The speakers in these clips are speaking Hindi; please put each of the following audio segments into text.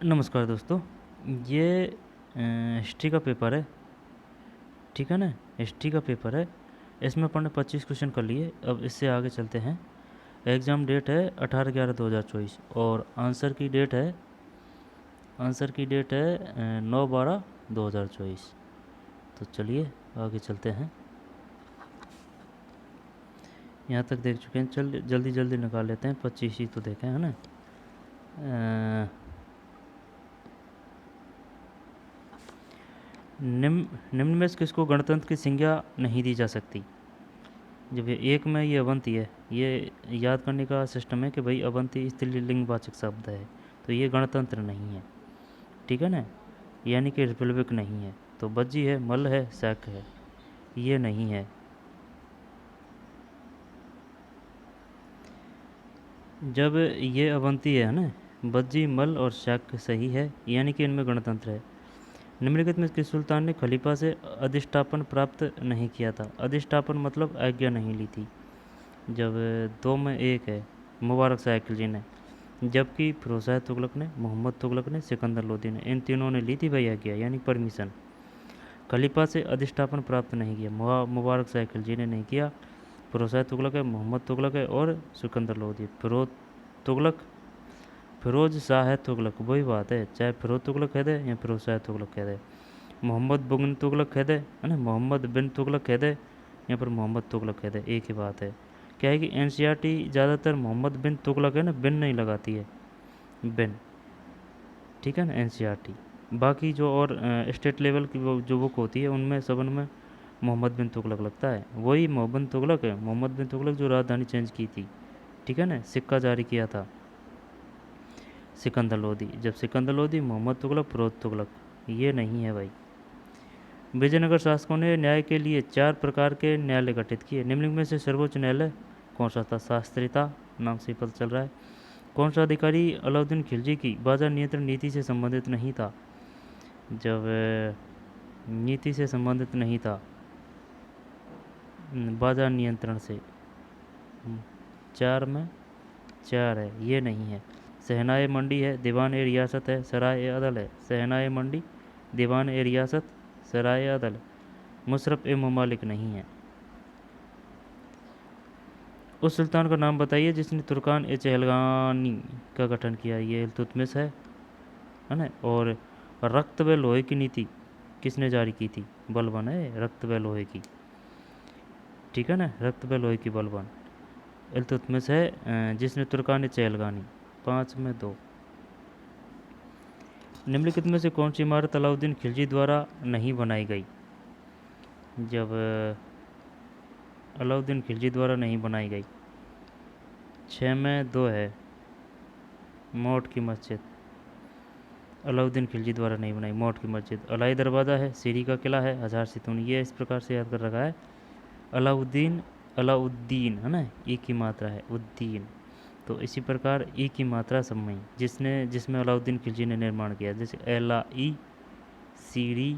नमस्कार दोस्तों। ये हिस्ट्री का पेपर है, ठीक है ना। हिस्ट्री का पेपर है। इसमें अपन ने 25 क्वेश्चन कर लिए। अब इससे आगे चलते हैं। एग्ज़ाम डेट है 18/11/2024 और आंसर की डेट है 9/12/2024। तो चलिए आगे चलते हैं। यहाँ तक देख चुके हैं, चल जल्दी जल्दी निकाल लेते हैं। 25 ही तो देखे है ना। निम्न में से किसको गणतंत्र की संज्ञा नहीं दी जा सकती? जब ये एक में ये अवंती है, ये याद करने का सिस्टम है कि भाई अवंती स्त्रीलिंगवाचक शब्द है, तो ये गणतंत्र नहीं है, ठीक है ना। यानी कि रिपब्लिक नहीं है। तो बज्जी है, मल है, सैक है, ये नहीं है। जब ये अवंती है ना, बज्जी, मल और शैक सही है, यानी कि इनमें गणतंत्र है। निम्नलिखित में किस सुल्तान ने खलीफा से अधिष्ठापन प्राप्त नहीं किया था? अधिष्ठापन मतलब आज्ञा नहीं ली थी। जब दो में एक है, मुबारक शाह खिलजी ने, जबकि फिरोज शाह तुगलक ने, मोहम्मद तुगलक ने, सिकंदर लोदी ने, इन तीनों ने ली थी भैया किया यानी परमिशन। खलीफा से अधिष्ठापन प्राप्त नहीं किया, मुबारक शाह खिलजी ने नहीं किया, फिरोज शाह तुगलक है, मोहम्मद तुगलक है और सिकंदर लोदी। तुगलक फिरोज शाह तुगलक वही बात है, चाहे फिरोज तुगलक कह दे या फिरोज शाह तुगलक कह दे। मोहम्मद बिन तुगलक कह दे, है ना, मोहम्मद बिन तुगलक कह दे या फिर मोहम्मद तुगलक कह दे, एक ही बात है। क्या है कि एनसीईआरटी ज़्यादातर मोहम्मद बिन तुगलक है ना, बिन नहीं लगाती है, बिन, ठीक है ना, एनसीईआरटी। बाकी जो और स्टेट लेवल की वो जो बुक होती है उनमें सब उनमें मोहम्मद बिन तुगलक लगता है। वही मोहम्मद बिन तुगलक है, मोहम्मद बिन तुगलक जो राजधानी चेंज की थी, ठीक है ना, सिक्का जारी किया था सिकंदर लोदी। जब सिकंदर लोदी, मोहम्मद तुगलक, फिरोज तुगलक, ये नहीं है भाई। विजयनगर शासकों ने न्याय के लिए 4 प्रकार के न्यायालय गठित किए। निम्नलिखित में से सर्वोच्च न्यायालय कौन सा था? शास्त्रीता नाम से पता चल रहा है। कौन सा अधिकारी अलाउद्दीन खिलजी की बाजार नियंत्रण नीति से संबंधित नहीं था? जब नीति से संबंधित नहीं था, बाजार नियंत्रण से, 4 में 4 है, ये नहीं है। सहनाए मंडी है, दीवान ए रियासत है, सराय ए अदल है। सहनाए मंडी, दीवान ए रियासत, सराय ए अदल। मुशरफ ए ममालिक नहीं है। उस सुल्तान का नाम बताइए जिसने तुर्कान ए चहलगानी का गठन किया। ये इल्तुतमिश है ना। और रक्त व लोहे की नीति किसने जारी की थी? बलबन है, रक्त व लोहे की, ठीक है ना, रक्त व लोहे की बलबन इल्तुतमिश है, जिसने तुर्कान ए चहलगानी। 5 में 2। निम्नलिखित में से कौन सी इमारत अलाउद्दीन खिलजी द्वारा नहीं बनाई गई? जब अलाउद्दीन खिलजी द्वारा नहीं बनाई गई, 6 में 2 है, मोट की मस्जिद, अलाउद्दीन खिलजी द्वारा नहीं बनाई मोट की मस्जिद। अलाई दरवाज़ा है, सीरी का किला है, हज़ार सितून, ये इस प्रकार से याद कर रखा है। अलाउद्दीन, अलाउद्दीन है ना, ई की मात्रा है, उद्दीन। तो इसी प्रकार ई की मात्रा सब में जिसमें अलाउद्दीन खिलजी ने निर्माण किया, जैसे एलाई, सीरी,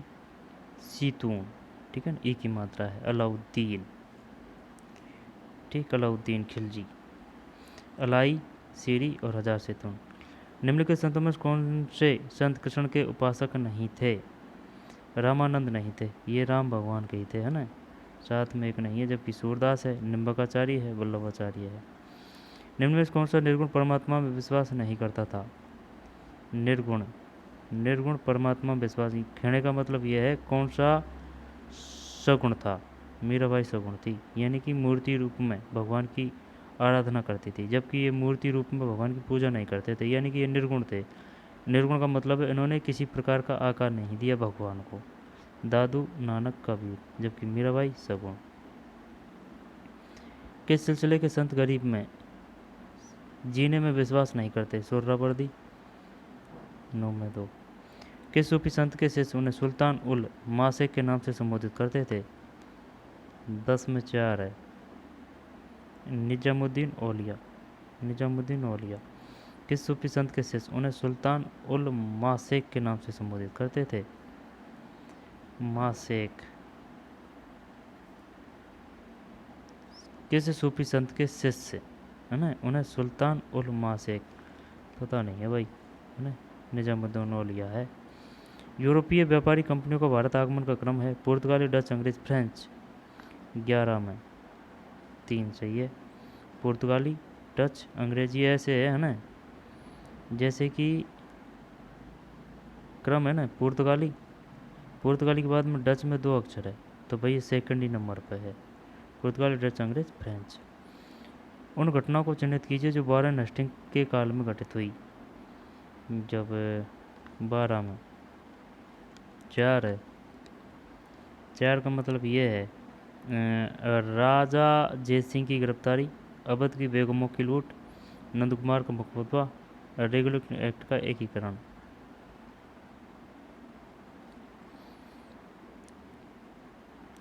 सीतून, ठीक है ना, ई की मात्रा है, अलाउद्दीन, ठीक, अलाउद्दीन खिलजी, अलाई, सीरी और हज़ार सितून। निम्नलिखित संतों में कौन से संत कृष्ण के उपासक नहीं थे? रामानंद नहीं थे, ये राम भगवान के ही थे, है ना। 7 में 1 नहीं है, जबकि सूरदास है, निम्बकाचार्य है, वल्लभाचार्य है। निम्न में से कौन सा निर्गुण परमात्मा में विश्वास नहीं करता था? निर्गुण, निर्गुण परमात्मा में विश्वास नहीं। कहने का मतलब यह है कौन सा सगुण था? मीराबाई सगुण थी, यानी कि मूर्ति रूप में भगवान की आराधना करती थी, जबकि ये मूर्ति रूप में भगवान की पूजा नहीं करते थे, यानी कि ये निर्गुण थे। निर्गुण का मतलब है इन्होंने किसी प्रकार का आकार नहीं दिया भगवान को। दादू, नानक, कबीर, जबकि मीराबाई सगुण। किस सिलसिले के संत गरीब में जीने में विश्वास नहीं करते? सुहरावर्दी, 9 में 2। किस सूफी संत के शिष्य उन्हें सुल्तान उल मासिक के नाम से संबोधित करते थे? 10 में 4 है, निजामुद्दीन औलिया, निजामुद्दीन औलिया। किस सूफी संत के शिष्य उन्हें सुल्तान उल मासिक के नाम से संबोधित करते थे? मासिक। किस सूफी संत के शिष्य, है ना, उन्हें सुल्तान उल मासिक, पता नहीं है भाई, है ना। निजामुद्दीन औलिया है। यूरोपीय व्यापारी कंपनियों का भारत आगमन का क्रम है। पुर्तगाली, डच, अंग्रेज, फ्रेंच। 11 में 3 सही है। पुर्तगाली, डच, अंग्रेजी ऐसे है ना, जैसे कि क्रम है ना, पुर्तगाली के बाद में डच में 2 अक्षर है, तो भाई ये सेकंड ही नंबर पर है। पुर्तगाली, डच, अंग्रेज, फ्रेंच। उन घटनाओं को चिन्हित कीजिए जो वारेन हेस्टिंग के काल में घटित हुई। जब 12 में 4 है। 4 का मतलब ये है राजा जय सिंह की गिरफ्तारी, अवध की बेगमों की लूट, नंद कुमार का मुकदमा, रेगुलेशन एक्ट का एकीकरण।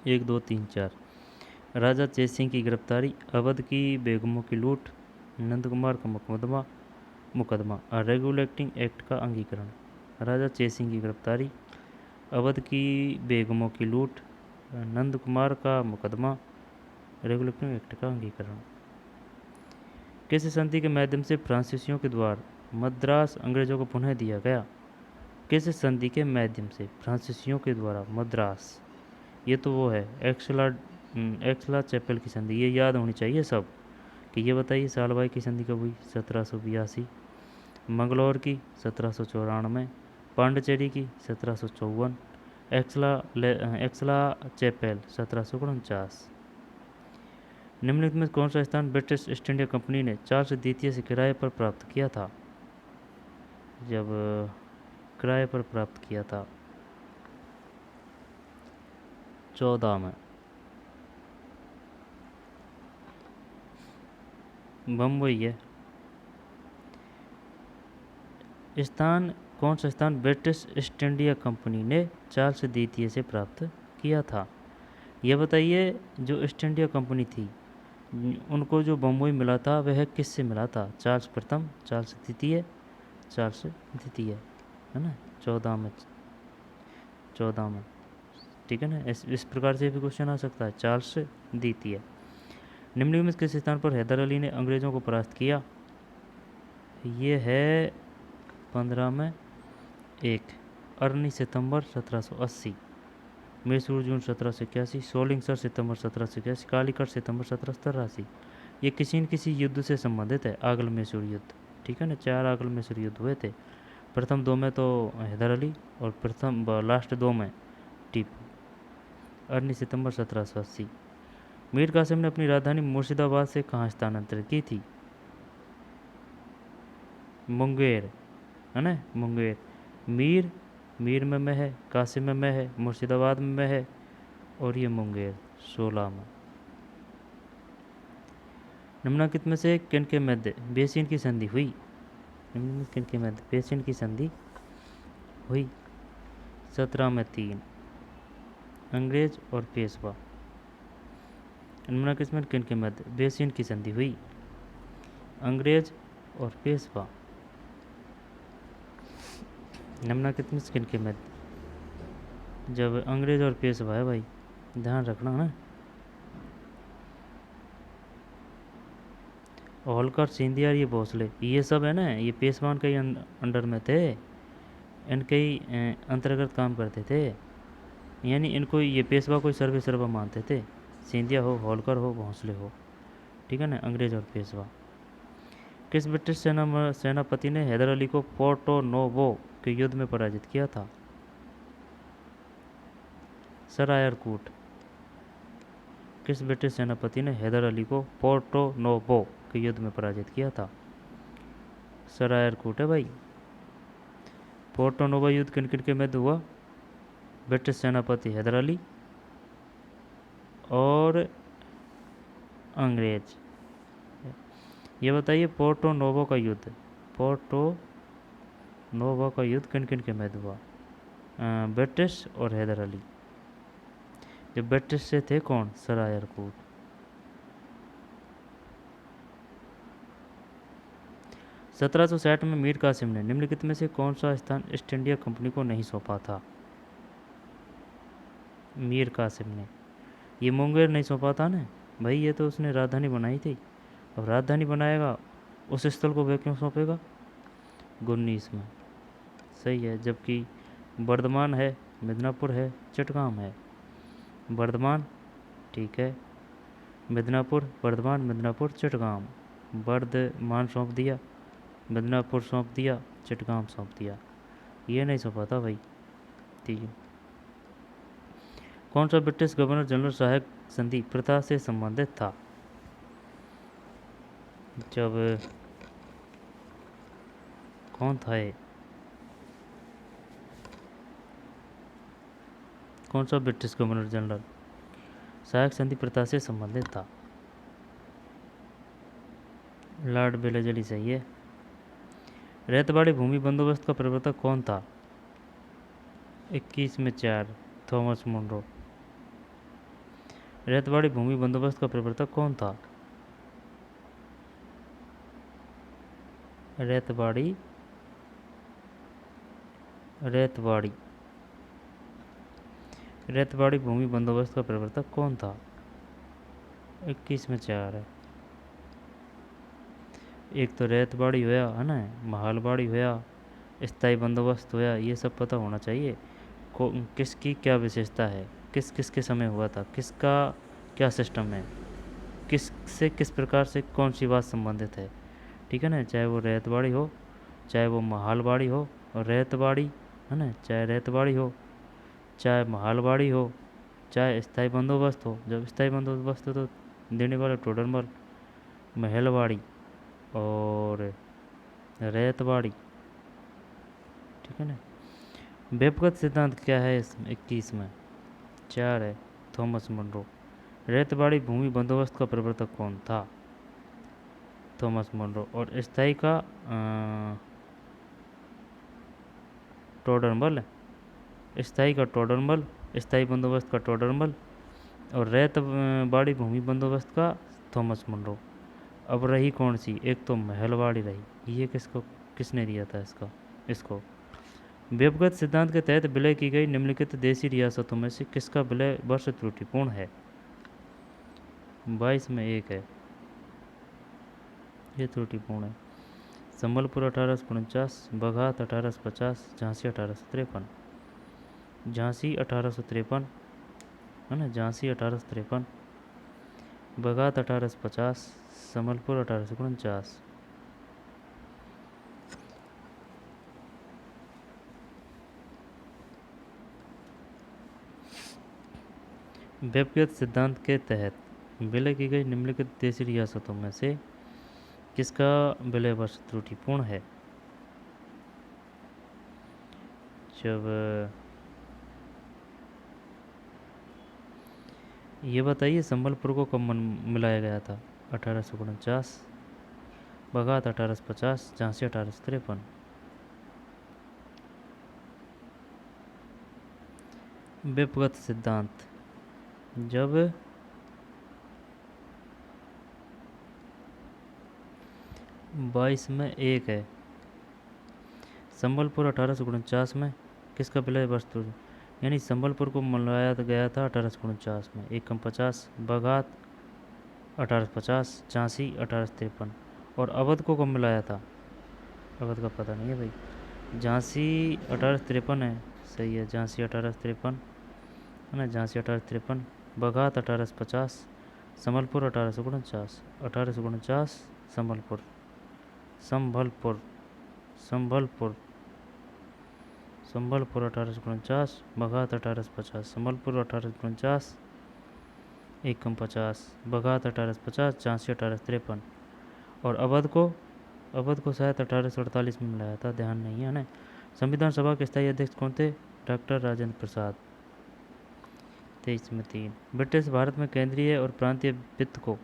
1 2 3 4। राजा जय सिंह की गिरफ्तारी, अवध की बेगमों की लूट, नंद कुमार का मुकदमा और रेगुलेटिंग एक्ट का अंगीकरण। राजा जय सिंह की गिरफ्तारी, अवध की बेगमों की लूट, नंद कुमार का मुकदमा, रेगुलेटिंग एक्ट का अंगीकरण। किस संधि के माध्यम से फ्रांसीसियों के द्वारा मद्रास अंग्रेजों को पुनः दिया गया? किस संधि के माध्यम से फ्रांसीसियों के द्वारा मद्रास, ये तो वो है एक्सला चैपल की संधि, ये याद होनी चाहिए सब कि ये बताइए सालबाई की संधि कब हुई? 1782। मंगलौर की 1794, पांडिचेरी की 1754, एक्सला चैपल 1749। निम्नलिखित में कौन सा स्थान ब्रिटिश ईस्ट इंडिया कंपनी ने चार्ल्स द्वितीय से किराए पर प्राप्त किया था? जब किराए पर प्राप्त किया था 14 में बम्बई है। स्थान कौन सा स्थान ब्रिटिश ईस्ट इंडिया कंपनी ने चार्ल्स द्वितीय से प्राप्त किया था? यह बताइए जो ईस्ट इंडिया कंपनी थी उनको जो बम्बई मिला था वह किससे मिला था? चार्ल्स प्रथम, चार्ल्स द्वितीय है ना। 14 में ठीक है ना। इस प्रकार से भी क्वेश्चन आ सकता है। चार्ल्स द्वितीय। निम्नलिखित में किस स्थान पर हैदर अली ने अंग्रेजों को परास्त किया? ये है 15 में 1। अरनी सितंबर 1780, मैसूर जून 1781, सोलिंगसर सितंबर 1781, कालीकट सितंबर 1783। ये किसी न किसी युद्ध से संबंधित है। आगल मैसूर युद्ध, ठीक है ना। 4 आगल मैसूर युद्ध हुए थे। प्रथम 2 में तो हैदर अली और लास्ट 2 में टीपू। अरनी सितंबर 1780। मीर कासिम ने अपनी राजधानी मुर्शिदाबाद से कहाँ स्थानांतरित की थी? मुंगेर है ना, मुंगेर। मीर में मैं है, कासिम में मैं है, मुर्शिदाबाद में मैं है और ये मुंगेर 16 में। निम्नलिखित में से किन के मध्य बेसिन की संधि हुई? निम्नलिखित किन के मध्य बेसिन की संधि हुई? 17 में 3, अंग्रेज और पेशवा। निम्नलिखित में किन के मध्य बेसिन की संधि हुई? अंग्रेज और पेशवा। निम्नलिखित में किन के मध्य जब अंग्रेज और पेशवा है भाई, ध्यान रखना है। होलकर, सिंधिया, ये भोसले, ये सब है ना, ये पेशवान के ही अंडर में थे, इनके ही अंतर्गत काम करते थे। यानी इनको ये पेशवा कोई सर्वा मानते थे। सिंधिया हो, होलकर हो, भोसले हो, ठीक है ना, अंग्रेज और पेशवा। किस ब्रिटिश सेनापति ने हैदर अली को पोर्टो नोवो के युद्ध में पराजित किया था? Sir Eyre Coote. किस ब्रिटिश सेनापति ने हैदर अली को पोर्टो नोवो के युद्ध में पराजित किया था? सर आयरकूट है भाई। पोर्टो नोवो युद्ध किन किन के मध्य हुआ? ब्रिटिश सेनापति हैदर अली और अंग्रेज। ये बताइए पोर्टो नोवो का युद्ध किन किन के मध्य हुआ? ब्रिटिश और हैदर अली। जो ब्रिटिश से थे कौन? Sir Eyre Coote. सत्रह सौ 60 में मीर कासिम ने निम्नलिखित में से कौन सा स्थान ईस्ट इंडिया कंपनी को नहीं सौंपा था? मीर कासिम ने ये मुंगेर नहीं सौंपा था ना भाई, ये तो उसने राजधानी बनाई थी। अब राजधानी बनाएगा उस स्थल को वह क्यों सौंपेगा? 19 में। सही है, जबकि वर्धमान है, मिदनापुर है, चटगांव है। वर्धमान, ठीक है, मिदनापुर, वर्धमान, मिदनापुर, चटगांव। वर्धमान सौंप दिया, मिदनापुर सौंप दिया, चटगांव सौंप दिया। ये नहीं सौंपा था भाई, ठीक है। कौन सा ब्रिटिश गवर्नर जनरल सहायक संधि प्रथा से संबंधित था? जब कौन था ये? कौन सा ब्रिटिश गवर्नर जनरल सहायक संधि प्रथा से संबंधित था? लॉर्ड वेलेस्ली, सही है। रैतवाड़ी भूमि बंदोबस्त का प्रवर्तक कौन था? 21 में 4, थॉमस मुनरो। रैतवाड़ी भूमि बंदोबस्त का प्रवर्तक कौन था? रैतवाड़ी रैतवाड़ी रैतवाड़ी भूमि बंदोबस्त का प्रवर्तक कौन था? 21 में 4 है। एक तो रैतवाड़ी होया है ना, महालवाड़ी होया, स्थायी बंदोबस्त होया, ये सब पता होना चाहिए। किसकी क्या विशेषता है, किस किस के समय हुआ था, किसका क्या सिस्टम है, किस से किस प्रकार से कौन सी बात संबंधित है, ठीक है ना। चाहे वो रैतवाड़ी हो, चाहे वो महालवाड़ी हो, और रैतवाड़ी है ना, चाहे रैतवाड़ी हो, चाहे महालवाड़ी हो, चाहे स्थायी बंदोबस्त हो। जब स्थायी बंदोबस्त हो तो देने वाला टोडरमल, महलवाड़ी और रैतवाड़ी, ठीक है ना। व्यक्तिगत सिद्धांत क्या है इसमें? 21 में 4 है, थॉमस मुनरो। रैतवाड़ी भूमि बंदोबस्त का प्रवर्तक कौन था? Thomas Munro. और स्थायी का टोडरमल, स्थायी का टोडरमल, स्थायी बंदोबस्त का टोडरमल, और रैतवाड़ी भूमि बंदोबस्त का थॉमस मुनरो। अब रही कौन सी? एक तो महलवाड़ी रही, ये किसने दिया था इसको? व्यक्तिगत सिद्धांत के तहत विलय की गई निम्नलिखित देशी रियासतों में से किसका विलय वर्ष त्रुटिपूर्ण है? 22 में 1 है, ये त्रुटिपूर्ण है। संबलपुर 1849, बघात 1850, झांसी 1853। झांसी 1853 है ना, झांसी 1853, बघात 1850, संबलपुर 1849। व्यक्तिगत सिद्धांत के तहत विलय की गई निम्नलिखित देशी रियासतों में से किसका विलय वर्ष त्रुटिपूर्ण है? जब ये बताइए, संबलपुर को कब मिलाया गया था? 1849, बघात 1850, झांसी 1853। व्यक्तिगत सिद्धांत जब 22 में 1 है। संबलपुर 1849 में किसका विलय वर्ष त्रुटि, यानी संबलपुर को मिलाया गया था 1849 में, 1 बघात 1850, झांसी 1853। और अवध को कब मिलाया था? अवध का पता नहीं है भाई। झांसी 1853 है, सही है, झांसी 1853 है ना, झांसी 1853, बघात 1850, संबलपुर 1849। 1849 संबलपुर, संभलपुर संभलपुर संबलपुर 1849, बघात 1850, संबलपुर 1849, 1 बघात 1850, झांसी 1853। और अवध को शायद 1848 में मिलाया था, ध्यान नहीं है ना। संविधान सभा के स्थायी अध्यक्ष कौन थे? डॉक्टर राजेंद्र प्रसाद। 23 में 3। ब्रिटिश भारत में केंद्रीय और प्रांतीय वित्त को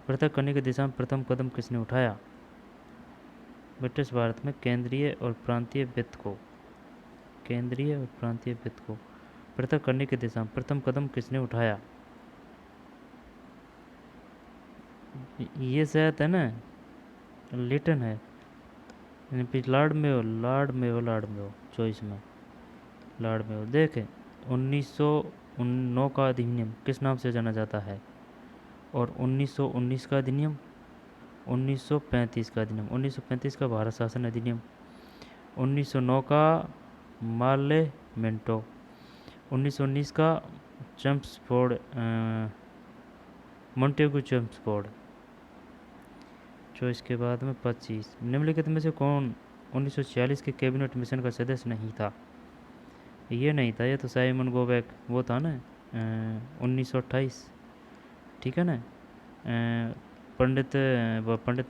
पृथक करने की दिशा में प्रथम कदम किसने उठाया? ब्रिटिश भारत में केंद्रीय और प्रांतीय वित्त को पृथक करने की दिशा में प्रथम कदम किसने उठाया? ये शायद है ना, लिटन है, लॉर्ड में हो चॉइस में लॉर्ड में हो। देखें, 1909 का अधिनियम किस नाम से जाना जाता है? और 1919 का अधिनियम, 1935 का अधिनियम, 1935 का भारत शासन अधिनियम, 1909 का मालेमेंटो। 1919 का चेम्सफोर्ड, मोंटेगू चेम्सफोर्ड। जो इसके बाद में 25। निम्नलिखित में से कौन 1946 के कैबिनेट मिशन का सदस्य नहीं था? ये नहीं था, ये तो साइमन गोबैक वो था ना, 1928, ठीक है ना। पंडित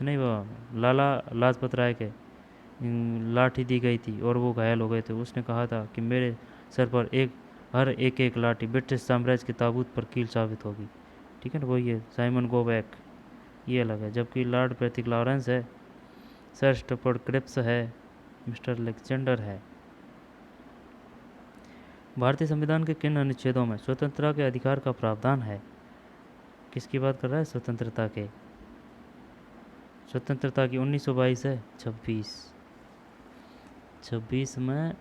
नहीं, वो लाला लाजपत राय के लाठी दी गई थी और वो घायल हो गए थे। उसने कहा था कि मेरे सर पर हर एक एक लाठी ब्रिटिश साम्राज्य के ताबूत पर कील साबित होगी, ठीक है ना। वही है साइमन गोबैक, ये अलग है। जबकि लॉर्ड पैट्रिक लॉरेंस है, सर स्टफोर्ड क्रिप्स है, मिस्टर अलेक्जेंडर है। भारतीय संविधान के किन अनुच्छेदों में स्वतंत्रता के अधिकार का प्रावधान है? किसकी बात कर रहा है? स्वतंत्रता की 1922 है, 26 में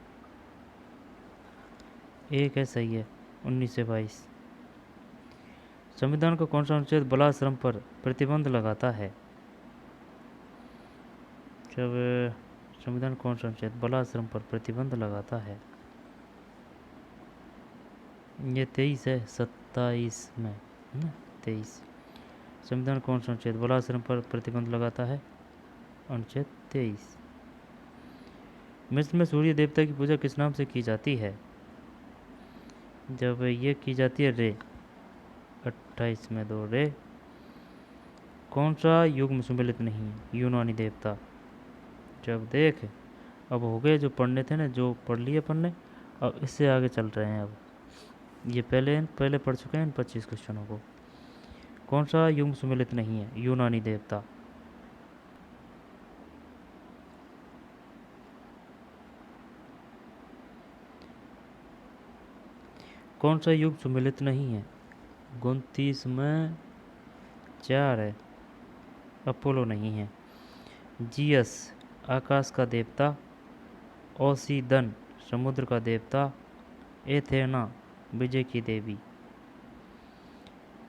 एक है, सही है, 19 से 22। संविधान का कौन सा अनुच्छेद बलाश्रम पर प्रतिबंध लगाता है? जब संविधान कौन सा अनुच्छेद बलाश्रम पर प्रतिबंध लगाता है? ये 23 है, 27 में है ना, 23। संविधान कौन सा अनुच्छेद बलाश्रम पर प्रतिबंध लगाता है? अनुच्छेद 23। मिस्र में सूर्य देवता की पूजा किस नाम से की जाती है? जब ये की जाती है रे, 28 में 2 रे। कौन सा युग में सम्मिलित नहीं है? यूनानी देवता। जब देख, अब हो गए जो पढ़ने थे ना, जो पढ़ लिए पढ़ने, अब इससे आगे चल रहे हैं। अब ये पहले पढ़ चुके हैं इन 25 क्वेश्चनों को। कौन सा युग में सम्मिलित नहीं है? यूनानी देवता। कौन सा युग सम्मिलित नहीं है? 29 में 4 है, अपोलो नहीं है। जीएस आकाश का देवता, ओसीदन समुद्र का देवता, एथेना विजय की देवी।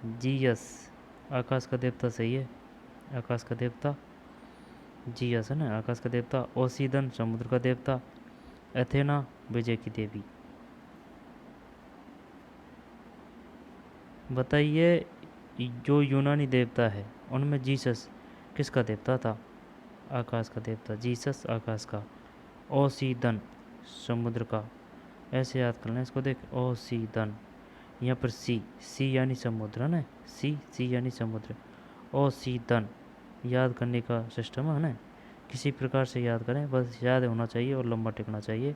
जीएस आकाश का देवता, सही है, आकाश का देवता जीएस है ना, आकाश का देवता। ओसीदन समुद्र का देवता, एथेना विजय की देवी। बताइए, जो यूनानी देवता है उनमें जीसस किसका देवता था? आकाश का देवता, जीसस आकाश का। ओसीदन समुद्र का। ऐसे याद करना इसको, देख, ओसीदन, यहाँ पर सी यानी समुद्र है ना, सी यानी समुद्र। ओसीदन याद करने का सिस्टम है ना, किसी प्रकार से याद करें, बस याद होना चाहिए और लंबा टिकना चाहिए।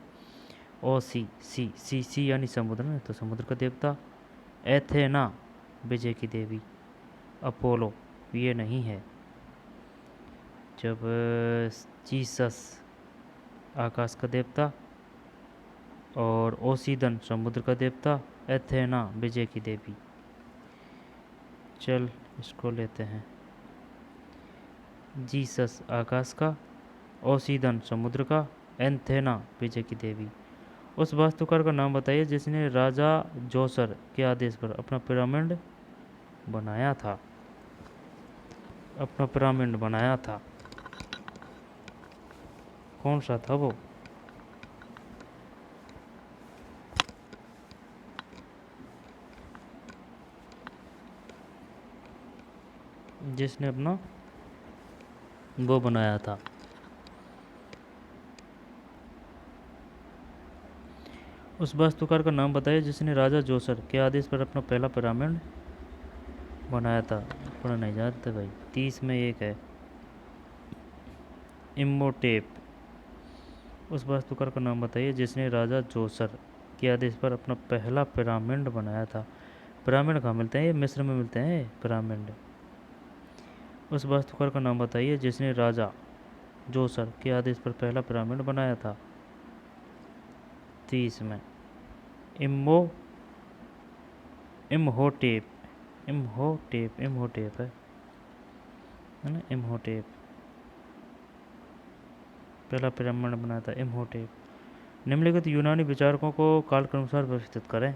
ओ सी यानी समुद्र है, तो समुद्र का देवता। एथेना विजय की देवी। अपोलो ये नहीं है। जब जीसस आकाश का देवता और ओसीदन समुद्र का देवता, एथेना विजय की देवी। चल इसको लेते हैं। जीसस आकाश का, ओसीदन समुद्र का, एंथेना विजय की देवी। उस वास्तुकार का नाम बताइए जिसने राजा जोसर के आदेश पर अपना पिरामिड बनाया था। कौन सा था वो? जिसने अपना वो बनाया था। उस वास्तुकार का नाम बताइए जिसने राजा जोसर के आदेश पर अपना पहला पिरामिड बनाया था। पढ़ना नहीं जानते भाई, 30 में एक है, इम्होटेप। उस वास्तुकार का नाम बताइए जिसने राजा जोसर के आदेश पर अपना पहला पिरामिड बनाया था। पिरामिड कहाँ मिलते हैं? ये मिस्र में मिलते हैं पिरामिड। उस वास्तुकार का नाम बताइए जिसने राजा जोसर के आदेश पर पहला पिरामिड बनाया था। 30 में इम्होटेप है ना, इम्होटेप पहला पिरामिड बनाया था, इम्होटेप। निम्नलिखित यूनानी विचारकों को काल के अनुसार व्यवस्थित करें।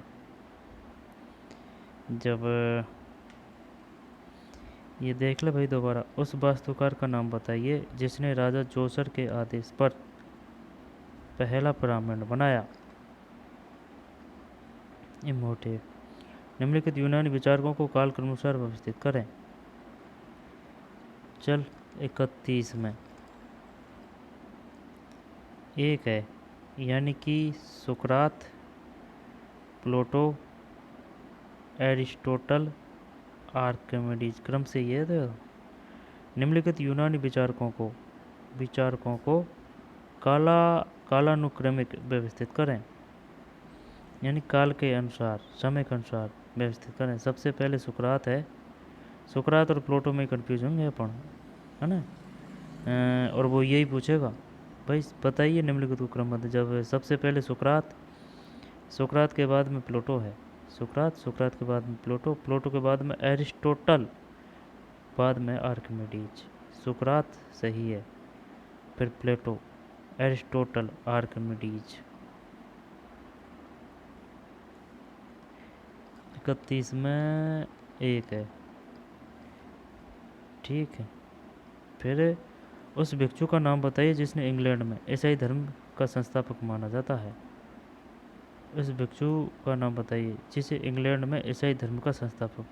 जब ये देख ले भाई दोबारा, उस वास्तुकार का नाम बताइए जिसने राजा जोसर के आदेश पर पहला पिरामिड बनाया। इमोटिव। निम्नलिखित यूनानी विचारकों को काल क्रमानुसार व्यवस्थित करें। चल 31 में एक है, यानी कि सुकरात, प्लेटो, एरिस्टोटल, आर्किमिडीज। क्रम से ये तो निम्नलिखित यूनानी विचारकों को कालानुक्रमिक व्यवस्थित करें, यानी काल के अनुसार, समय के अनुसार व्यवस्थित करें। सबसे पहले सुकरात है। सुकरात और प्लेटो में कंफ्यूज होंगे अपन, है ना। और वो यही पूछेगा, भाई बताइए निम्नलिखित को क्रमबद्ध। जब सबसे पहले सुकरात के बाद में प्लेटो है, सुकरात के बाद में प्लेटो के बाद में एरिस्टोटल, बाद में आर्किमिडीज। सुकरात सही है, फिर प्लेटो, एरिस्टोटल, आर्किमिडीज। 31 में एक है, ठीक है। फिर उस भिक्षु का नाम बताइए जिसने इंग्लैंड में ईसाई धर्म का संस्थापक माना जाता है। उस भिक्षु का नाम बताइए जिसे इंग्लैंड में ईसाई धर्म का संस्थापक।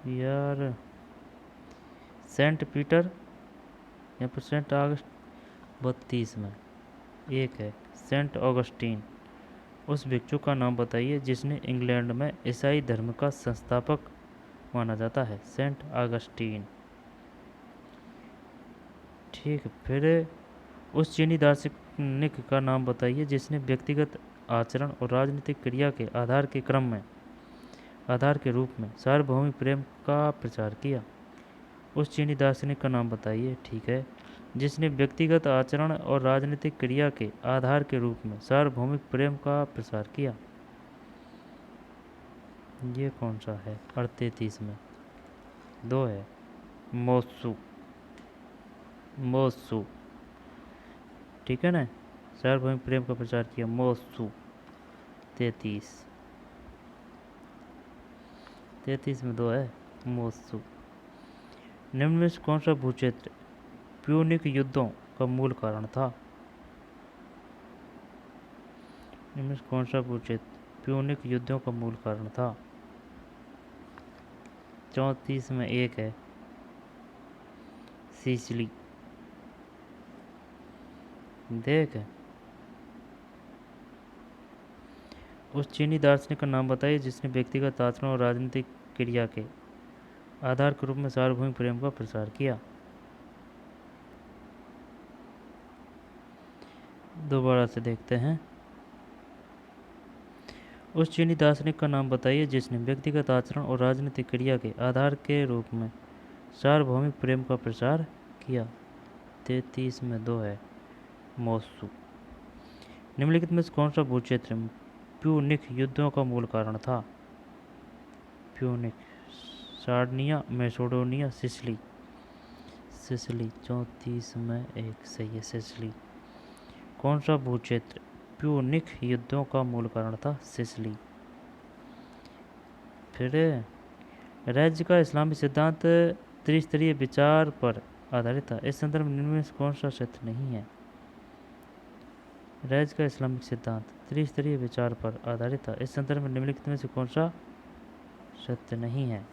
यार सेंट पीटर या फिर सेंट ऑगस्ट। 32 में एक है, सेंट ऑगस्टीन। उस भिक्षु का नाम बताइए जिसने इंग्लैंड में ईसाई धर्म का संस्थापक माना जाता है। सेंट ऑगस्टीन, ठीक है। फिर उस चीनी दार्शनिक का नाम बताइए जिसने व्यक्तिगत आचरण और राजनीतिक क्रिया के आधार के रूप में सार्वभौमिक प्रेम का प्रचार किया। उस चीनी दार्शनिक का नाम बताइए, ठीक है, जिसने व्यक्तिगत आचरण और राजनीतिक क्रिया के आधार के रूप में सार्वभौमिक प्रेम का प्रसार किया। ये कौन सा है? 38 में दो है, मोसू, ठीक है ना। सार्वभौमिक प्रेम का प्रचार किया, मोसू। 33 में दो है, मोसू। निम्न में से कौन सा भूक्षेत्र प्यूनिक युद्धों का मूल कारण था? निम्न में से कौन सा भूक्षेत्र प्यूनिक युद्धों का मूल कारण था? 34 में एक है, सिसिली। देख, उस चीनी दार्शनिक का नाम बताइए जिसने व्यक्तिगत आचरण और राजनीतिक क्रिया के आधार के रूप में सार्वभौमिक प्रेम का प्रसार किया। दोबारा से देखते हैं। उस चीनी दार्शनिक का नाम बताइए जिसने व्यक्तिगत आचरण और राजनीतिक क्रिया के आधार के रूप में सार्वभौमिक प्रेम का प्रसार किया। 33 में दो है, मोसू। निम्नलिखित में से कौन सा भूक्षेत्र प्यूनिक युद्धों का मूल कारण था? Punic, Sardinia, Macedonia, Sicily. 34 में एक सही है, सिसिली। कौन सा भूक्षेत्र प्यूनिक युद्धों का मूल कारण था? सिसिली। फिर राज्य का इस्लामी सिद्धांत त्रिस्तरीय विचार पर आधारित था। इस संदर्भ में निम्न में से कौन सा सत्य नहीं है? राज्य का इस्लामिक सिद्धांत त्रिस्तरीय विचार पर आधारित था। इस संदर्भ में निम्नलिखित में से कौन सा सत्य नहीं है?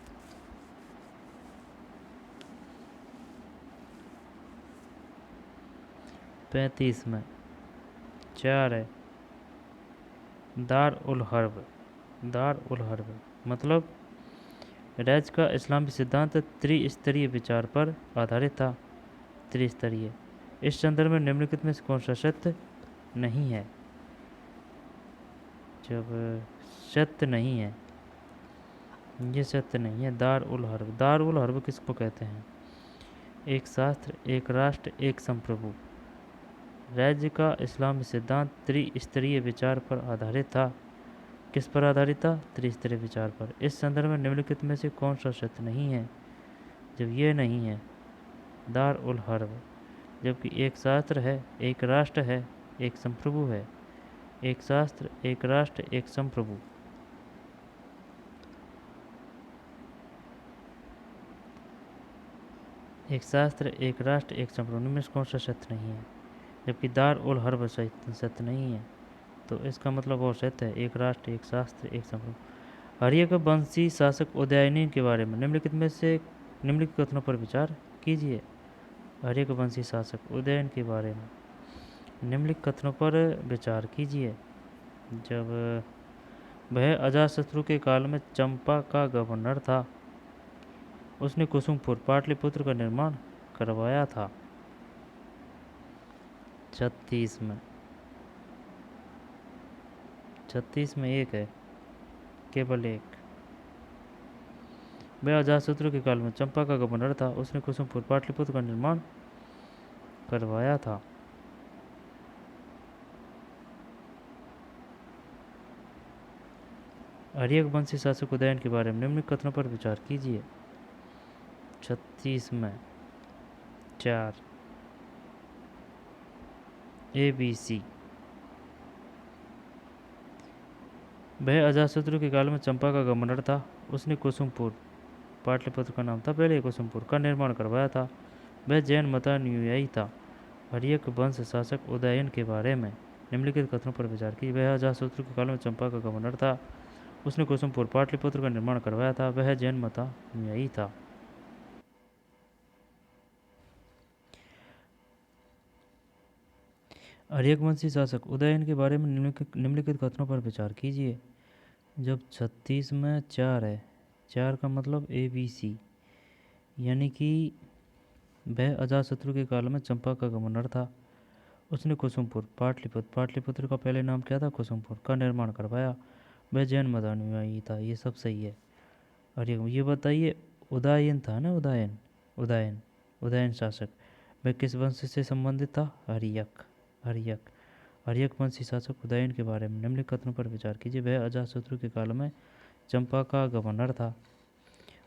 35 में चार है, दार उल हर्ब। मतलब राज्य का इस्लामी सिद्धांत त्रिस्तरीय विचार पर आधारित था। त्रिस्तरीय। इस संदर्भ में निम्नलिखित में से कौन सा सत्य नहीं है? जब सत्य नहीं है, ये सत्य नहीं है। दार उल हर्ब किसको कहते हैं? एक शास्त्र, एक राष्ट्र, एक संप्रभु। राज्य का इस्लामी सिद्धांत त्रिस्तरीय विचार पर आधारित था। किस पर आधारित था? त्रिस्तरीय विचार पर। इस संदर्भ में निम्नलिखित में से कौन सा सत्य नहीं है? जब ये नहीं है, दार उल हर्ब, जबकि एक शास्त्र है, एक राष्ट्र है, एक संप्रभु है। एक शास्त्र, एक राष्ट्र, एक संप्रभु। एक शास्त्र, एक राष्ट्र, एक संप्रभु में कौन सा सत्य नहीं है? जबकि दार उल हर्ब सत्य नहीं है। तो इसका मतलब और सत्य है, एक राष्ट्र, एक शास्त्र, एक संप्रभु। हर्यक वंशी शासक उदयनी के बारे में निम्नलिखित में से निम्नलिखित कथनों पर विचार कीजिए। हर्यक वंशी शासक उदयन के बारे में निम्नलिखित कथनों पर विचार कीजिए। जब वह अजातशत्रु के काल में चंपा का गवर्नर था, उसने कुसुमपुर पाटलिपुत्र का निर्माण करवाया था। 36 में एक है, केवल एक। वह अजातशत्रु के काल में चंपा का गवर्नर था, उसने कुसुमपुर पाटलिपुत्र का निर्माण करवाया था। हर्यक वंशी शासक उदयन के बारे में निम्नलिखित कथनों पर विचार कीजिए। 36 में 4 ABC। वह अजातशत्रु के काल में चंपा का गवर्नर था, उसने कुसुमपुर, पाटलिपुत्र का नाम था पहले, कुसुमपुर का निर्माण करवाया था। वह जैन मतानुयायी था। हर्यक वंश शासक उदयन के बारे में निम्नलिखित कथनों पर विचार की। वह अजातशत्रु के काल में चंपा का गवर्नर था, उसने कुसुमपुर पाटलिपुत्र का निर्माण करवाया था। वह जैन मतानुयायी था। हर्यक वंशी शासक उदयन के बारे में निम्नलिखित कथनों पर विचार कीजिए। जब 36 में 4 है, 4 का मतलब ABC, यानी कि वह अजातशत्रु के काल में चंपा का गवर्नर था, उसने कुसुमपुर पाटलिपुत्र का पहले नाम क्या था, कुसुमपुर का निर्माण करवाया। वह जैन मतानुयायी था। ये सब सही है। और ये बताइए, उदयन था ना, उदयन शासक, वह किस वंश से संबंधित था? हर्यक वंशी शासक उदयन के बारे में निम्नलिखित कथनों पर विचार कीजिए। वह अजातशत्रु के काल में चंपा का गवर्नर था,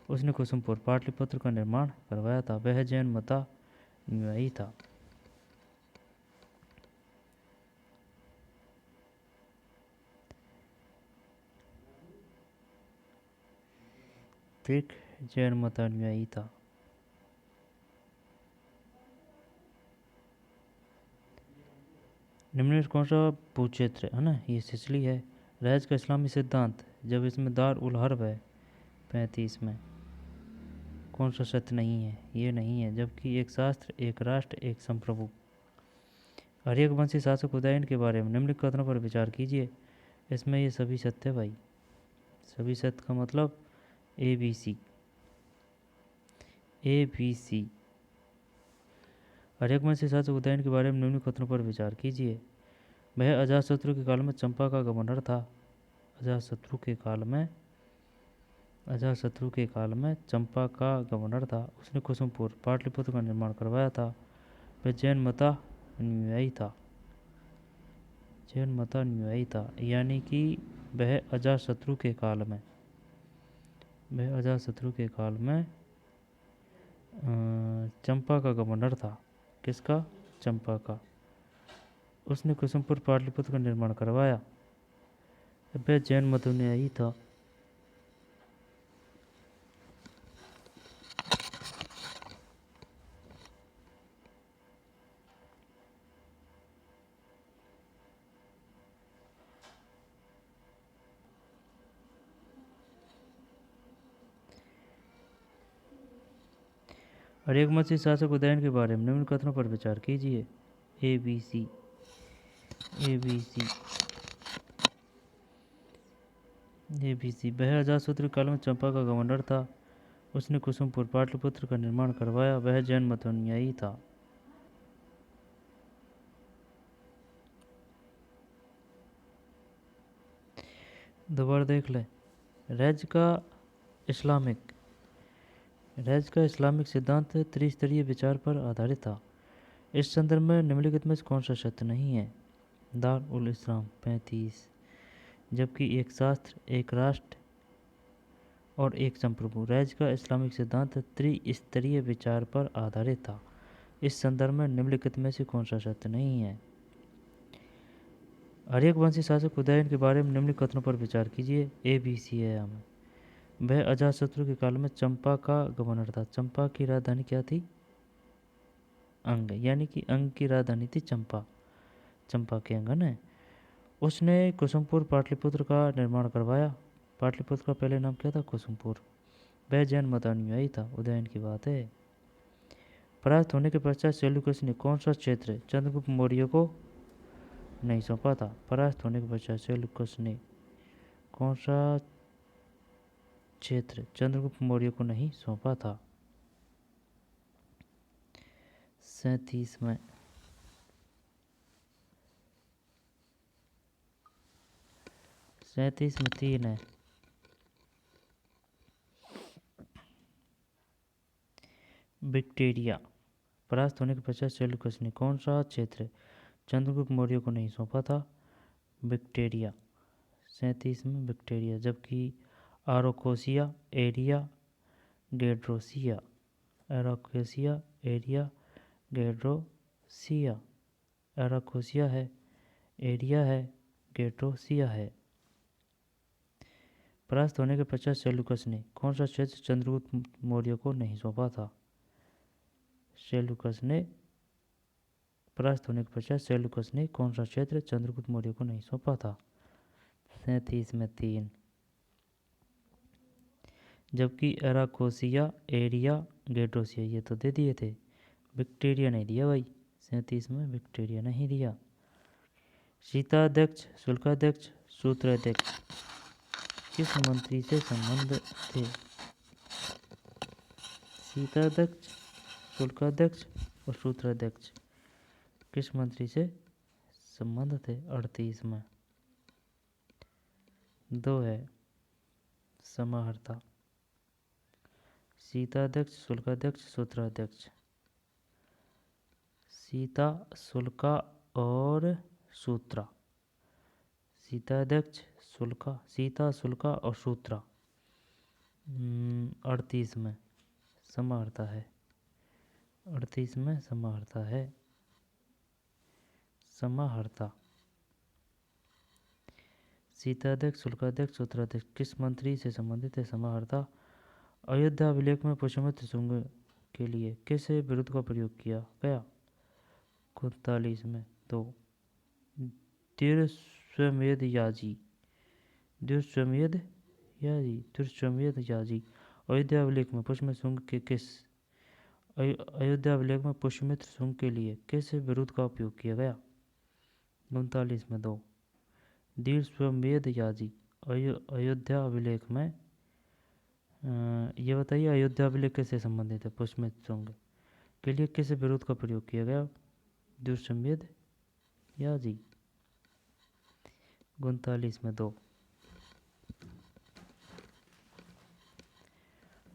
उसने कुसुमपुर पाटलिपुत्र का निर्माण करवाया था। वह जैन मतानुयायी था। ठीक, जैन मतानुयायी था। निम्नलिखित कौन सा भूक्षेत्र है ना, ये सिसली है। राज्य का इस्लामी सिद्धांत, जब इसमें दार उल हर्ब है 35 में, कौन सा सत्य नहीं है? ये नहीं है। जबकि एक शास्त्र, एक राष्ट्र, एक संप्रभु। हर्यक वंशी शासक उदयन के बारे में निम्नलिखित कथनों पर विचार कीजिए। इसमें ये सभी सत्य है भाई, सभी सत्य का मतलब ABC। हर्यक वंशी शासक उदयन के बारे में निम्नलिखित कथनों पर विचार कीजिए। वह अजातशत्रु के काल में चंपा का गवर्नर था। अजातशत्रु के काल में चंपा का गवर्नर था, उसने कुसुमपुर पाटलिपुत्र का निर्माण करवाया था। वह जैन मतानुयायी था, यानी कि वह अजातशत्रु के काल में चंपा का गवर्नर था। किसका? चंपा का। उसने कुसुमपुर पाटलिपुत्र का निर्माण करवाया। वह जैन मतानुयायी था। हर्यक वंशी शासक उदयन के बारे में निम्न कथनों पर विचार कीजिए। ABC। वह अजातशत्रु काल में चंपा का गवर्नर था, उसने कुसुमपुर पाटलिपुत्र का निर्माण करवाया। वह जैन मतानुयायी था। दोबारा देख ले। राज्य का इस्लामिक सिद्धांत त्रिस्तरीय विचार पर आधारित था। इस संदर्भ में निम्नलिखित में कौन सा सत्य नहीं है? दार उल इस्लाम 35। जबकि एक शास्त्र, एक राष्ट्र और एक संप्रभु। राज्य का इस्लामिक सिद्धांत त्रिस्तरीय विचार पर आधारित था। इस संदर्भ में निम्नलिखित में से कौन सा सत्य नहीं है? हर्यक वंशी शासक उदयन के बारे में निम्नलिखित कथनों पर विचार कीजिए। ABC है हमें। वह अजातशत्रु के काल में चंपा का गवर्नर था। चंपा की राजधानी क्या थी? अंग, यानी कि अंग की राजधानी थी चंपा, चंपा के अंग है। उसने कुसुमपुर पाटलिपुत्र का निर्माण करवाया। पाटलिपुत्र का पहले नाम क्या था? कुसुमपुर। वह जैन मत अनुयायी था। उदयन की बात है। परास्त होने के पश्चात सेल्यूकस ने कौन सा क्षेत्र चंद्रगुप्त मौर्य को नहीं सौंपा था? परास्त होने के पश्चात सेल्यूकस ने कौन सा क्षेत्र चंद्रगुप्त मौर्य को नहीं सौंपा था? 37 में 3 है। विक्टेरिया। परास्त होने के पश्चात सेल्यूकस ने कौन सा क्षेत्र चंद्रगुप्त मौर्य को नहीं सौंपा था? विक्टेरिया। 37 में विक्टेरिया। जबकि आरोकोसिया, एरिया, गेड्रोसिया, एराकोसिया, एरिया, गेड्रोसिया, एराकोसिया है, एरिया है, गेड्रोसिया है। परास्त होने के पश्चात सेल्यूकस ने कौन सा क्षेत्र चंद्रगुप्त मौर्य को नहीं सौंपा था? सेल्यूकस ने परास्त होने के पश्चात सेल्यूकस ने कौन सा क्षेत्र चंद्रगुप्त मौर्य को नहीं सौंपा था? 37 में 3। जबकि एराकोसिया, एरिया, गेड्रोसिया ये तो दे दिए थे, विक्टेरिया नहीं दिया भाई। 37 में विक्टेरिया नहीं दिया। शीताध्यक्ष, शुल्काध्यक्ष, सूत्राध्यक्ष किस मंत्री से संबंध थे? शीताध्यक्ष, शुल्काध्यक्ष और सूत्राध्यक्ष किस मंत्री से संबंध थे? 38 में 2 है समाहर्ता। शीताध्यक्ष, शुल्काध्यक्ष, सूत्राध्यक्ष। सीता, शुल्का और सूत्रा। शीताध्यक्ष, शुल्का, सीता, शुल्का और सूत्रा 38 में समाहर्ता है। 38 में समाहर्ता है। समाहर्ता। शीताध्यक्ष, शुल्काध्यक्ष, सूत्राध्यक्ष किस मंत्री से संबंधित है? समाहर्ता। अयोध्या अभिलेख में पुष्यमित्र शुंग के लिए किस विरुद्ध का प्रयोग किया गया? 39 में 2। द्विश्वमेध याजी, द्विश्वमेध याजी, द्विश्वमेध याजी अयोध्या अभिलेख में पुष्यमित्र शुंग के किस अयोध्या अभिलेख में पुष्यमित्र शुंग के लिए किस विरुद्ध का उपयोग किया गया? 39 में 2। द्विश्वमेध याजी अयोध्या अभिलेख में ये बताइए अयोध्या अभिलेख से संबंधित है? पुष्यमित्र शुंग के लिए किस विरुद्ध का प्रयोग किया गया? द्विश्वमेध याजी। 39 में 2।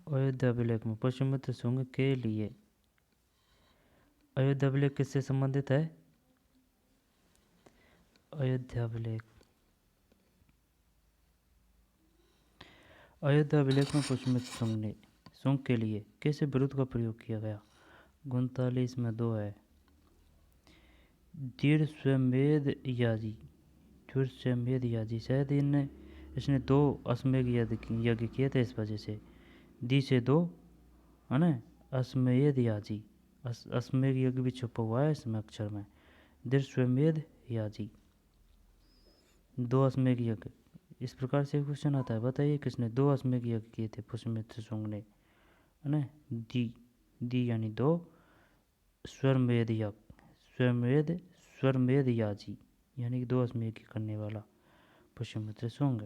अयोध्या अभिलेख में पुष्यमित्र शुंग के लिए अयोध्या अभिलेख किससे संबंधित है? अयोध्या अभिलेख। अयोध्या अभिलेख में पुष्यमित्र शुंग के लिए किस विरुद्ध का प्रयोग किया गया? 39 में 2 है द्विश्वमेध याजी। द्विश्वमेध याजी शायद इसने 2 अश्वमेध यज्ञ किए थे, इस वजह से दी से 2 है ना। अश्वमेध याजी, अश्वमेध यज्ञ भी छुपा हुआ है इसमें अक्षर में। द्विश्वमेध याजी 2 अश्वमेध यज्ञ। इस प्रकार से क्वेश्चन आता है, बताइए किसने 2 अश्वमेध यज्ञ किए थे? पुष्यमित्र शुंग ने, है ना। दी यानी 2, स्वरमेध यज्ञ, स्वरमेध याजी यानी कि 2 अश्वमेध यज्ञ करने वाला पुष्यमित्र शुंग।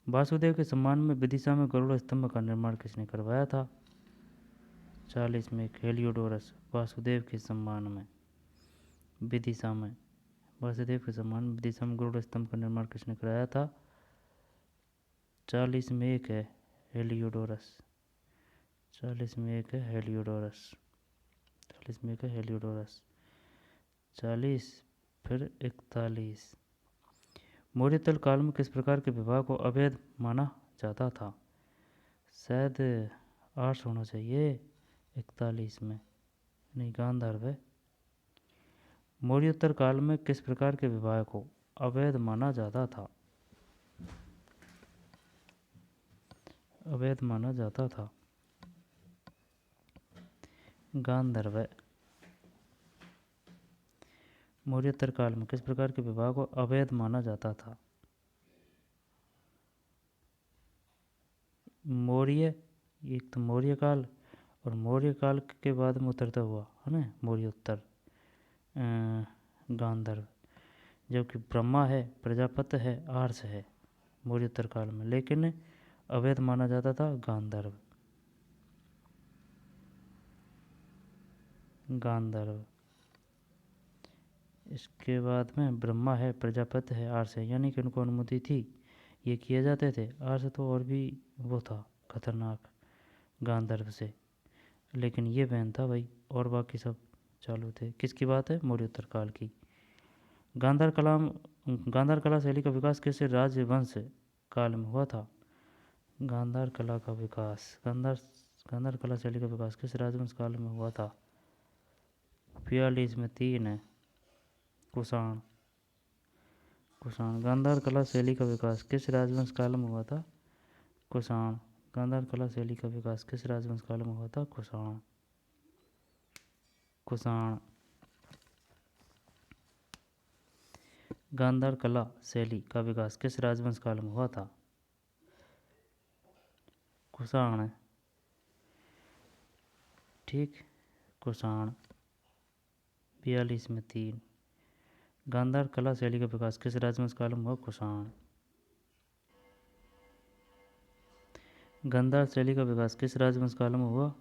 वासुदेव के सम्मान में विदिशा में गरुड़ स्तंभ का निर्माण किसने करवाया था? 40 में हेलियोडोरस। वासुदेव के सम्मान में विदिशा में वासुदेव के सम्मान में विदिशा में गरुड़ स्तंभ का निर्माण किसने कराया था? 40 में 1 है हेलियोडोरस। 40 में 1 है हेलियोडोरस। 40 में 1 है हेलियोडोरस। 40 फिर 41। मौर्यतल काल में किस प्रकार के विवाह को अवैध माना जाता था? शायद 8 होना चाहिए। 41 में नहीं, गांधार है। मौर्योत्तर काल में किस प्रकार के विवाह को अवैध माना जाता था? अवैध माना जाता था। गांधर्व। मौर्योत्तर काल में किस प्रकार के विवाह को अवैध माना जाता था? मौर्य, एक तो मौर्य काल और मौर्य काल के बाद में उतरता हुआ है ना मौर्योत्तर गांधर्व, जबकि ब्रह्मा है, प्रजापति है, आर्ष है मौर्योत्तर काल में, लेकिन अवैध माना जाता था गांधर्व। गांधर्व इसके बाद में ब्रह्मा है, प्रजापति है, आर्ष है, यानी कि उनको अनुमति थी, ये किए जाते थे। आर्ष तो और भी वो था खतरनाक गांधर्व से, लेकिन ये बैन था भाई, और बाकी सब चालू थे। किसकी बात है? मौर्योत्तर काल की। गांधार कला शैली का विकास किस राजवंश काल में हुआ था? गांधार कला का विकास, गांधार कला शैली का विकास किस राजवंश काल में हुआ था? 42 में 3 है कुषाण। गांधार कला शैली का विकास किस राजवंश काल में हुआ था? कुषाण। गांधार कला शैली का विकास किस राजवंश काल में हुआ था? कुषाण। गांधार कला शैली का विकास किस राजवंश काल में हुआ था? कुषाण। ठीक, कुषाण। 42 में 3। गांधार कला शैली का विकास किस राजवंश काल में हुआ? कुषाण। गांधार शैली का विकास किस राजवंश काल में हुआ?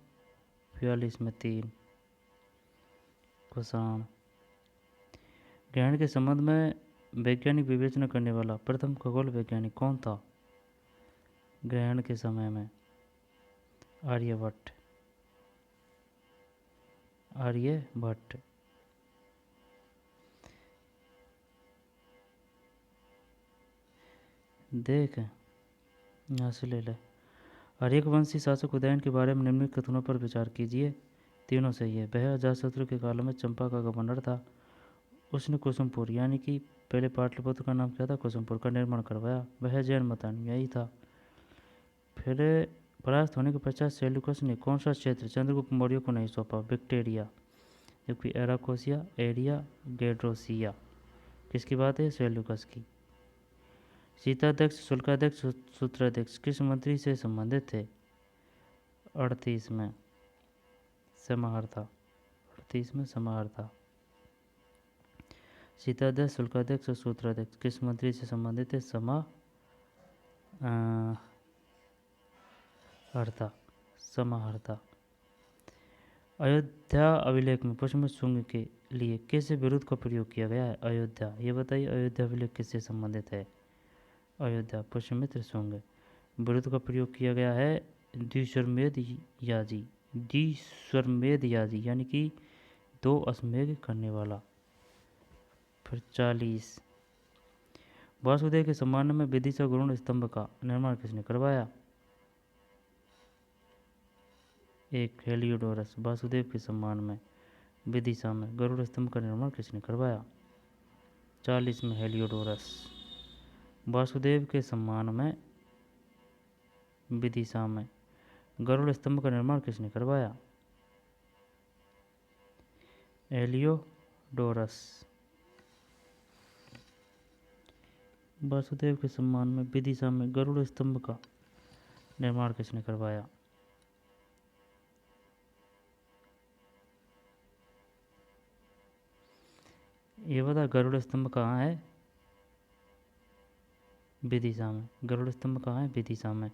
42 में 3। कुषाण। ग्रहण के संबंध में वैज्ञानिक विवेचना करने वाला प्रथम खगोल वैज्ञानिक कौन था? ग्रहण के समय में आर्यभट्ट। आर्यभट्ट। देख यहाँ से ले ले। हर्यवंशी शासक उदयन के बारे में निम्नलिखित कथनों पर विचार कीजिए। तीनों सही है। वह अजातशत्रु के काल में चंपा का गवर्नर था। उसने कुसुमपुर यानी कि पहले पाटलिपुत्र का नाम क्या था? कुसुमपुर का निर्माण करवाया। वह जैन मतानुयायी था। फिर परास्त होने के पश्चात सेल्यूकस ने कौन सा क्षेत्र चंद्रगुप्त मौर्य को नहीं सौंपा? विक्टेरिया, जबकि एराकोसिया, एरिया, गेड्रोसिया। किसकी बात है? सेल्यूकस की। शीताध्यक्ष, शुल्काध्यक्ष, सूत्राध्यक्ष किस मंत्री से संबंधित थे? 38 में समाहर्ता। 38 में समाहर्ता। शीताध्यक्ष, शुल्काध्यक्ष और सूत्राध्यक्ष किस मंत्री से संबंधित थे? समाहर्ता। अयोध्या अभिलेख में पुष्प शुंग के लिए किस विरुद्ध का प्रयोग किया गया है? अयोध्या। ये बताइए अयोध्या अभिलेख किससे संबंधित है? अयोध्या पुष्यमित्र शुंग विरुद्ध का प्रयोग किया गया है। द्विश्वमेध याजी यानी कि 2 अश्वमेध करने वाला। फिर 40 वासुदेव के सम्मान में विदिशा गरुड़ स्तंभ का निर्माण किसने करवाया? 1 हेलियोडोरस। वासुदेव के सम्मान में विदिशा में गरुड़ स्तंभ का निर्माण किसने करवाया? 40 में हेलियोडोरस। वासुदेव के सम्मान में विदिशा में गरुड़ स्तंभ का निर्माण किसने करवाया? हेलियोडोरस। वासुदेव के सम्मान में विदिशा में गरुड़ स्तंभ का निर्माण किसने करवाया? ये बता गरुड़ स्तंभ कहाँ है? विदिशा में। गरुड़ स्तंभ कहाँ है? विदिशा में।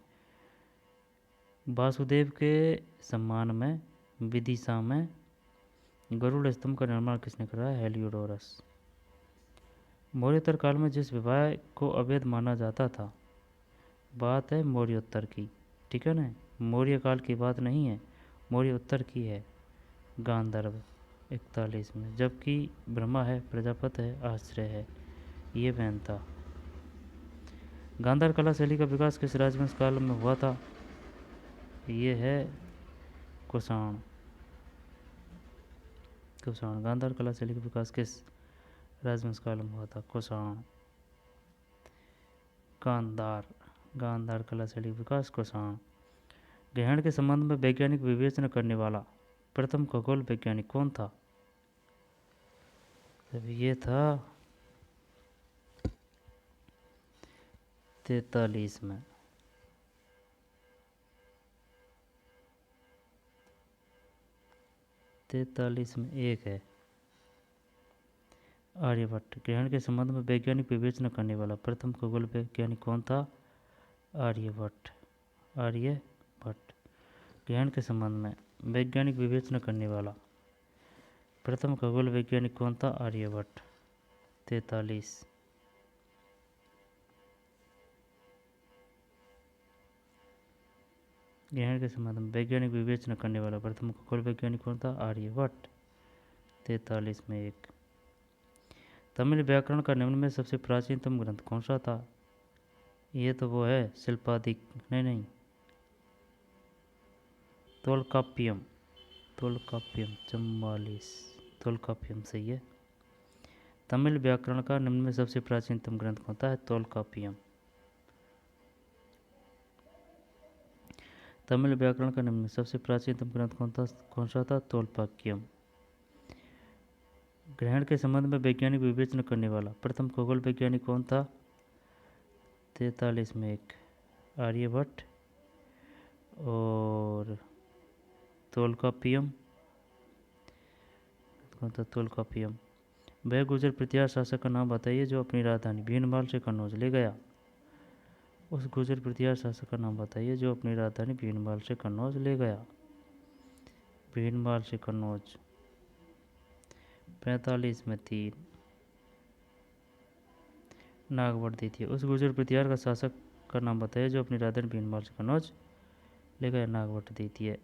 वासुदेव के सम्मान में विदिशा में गरुड़ स्तंभ का निर्माण किसने कराया? हेलियोडोरस। मौर्योत्तर काल में जिस विवाह को अवैध माना जाता था, बात है मौर्योत्तर की, ठीक है ना, मौर्य काल की बात नहीं है, मौर्योत्तर की है। गांधर्व 41 में, जबकि ब्रह्मा है, प्रजापति है, आश्रय है, ये बैन था। गांधार कला शैली का विकास किस राजवंश काल में हुआ था? ये है कुषाण। गांधार कला शैली का विकास किस राजवंश काल में हुआ था? कुषाण। गांधार कला शैली का विकास कुषाण। ग्रहण के संबंध में वैज्ञानिक विवेचना करने वाला प्रथम खगोल वैज्ञानिक कौन था? तब ये था 43 में। 43 में एक है आर्यभट्ट। ग्रहण के संबंध में वैज्ञानिक विवेचना करने वाला प्रथम खगोल वैज्ञानिक कौन था? आर्यभट्ट। आर्यभट्ट। ग्रहण के संबंध में वैज्ञानिक विवेचना करने वाला प्रथम खगोल वैज्ञानिक कौन था? आर्यभट्ट। 43। ग्रहण के संबंध में वैज्ञानिक विवेचना करने वाला प्रथम खगोल वैज्ञानिक कौन था? आर्यभट्ट। 43 में एक। तमिल व्याकरण का निम्न में सबसे प्राचीनतम ग्रंथ कौन सा था? ये तो वो है शिल्पादिक, नहीं, तोलकाप्पियम। तोलकाप्पियम 44। तोलकाप्पियम सही है। तमिल व्याकरण का निम्न में सबसे प्राचीनतम ग्रंथ कौन सा है? तोलकाप्पियम। तमिल व्याकरण का निम्न में सबसे प्राचीनतम ग्रंथ कौन सा था? तोल्काप्पियम। ग्रहण के संबंध में वैज्ञानिक विवेचना करने वाला प्रथम खगोल वैज्ञानिक कौन था? 43 में एक आर्यभट्ट। और तोल्काप्पियम कौन था? तोल्काप्पियम। वह गुर्जर प्रतिहार शासक का नाम बताइए जो अपनी राजधानी भीनमाल से कन्नौज ले गया। उस गुर्जर प्रतिहार शासक का नाम बताइए जो अपनी राजधानी भीनमाल से कन्नौज ले गया। भीनमाल से कन्नौज। 45 में 3 नागवट द्वितीय। उस गुर्जर प्रतिहार का शासक का नाम बताइए जो अपनी राजधानी भीनमाल से कन्नौज ले गया। नागवट द्वितीय।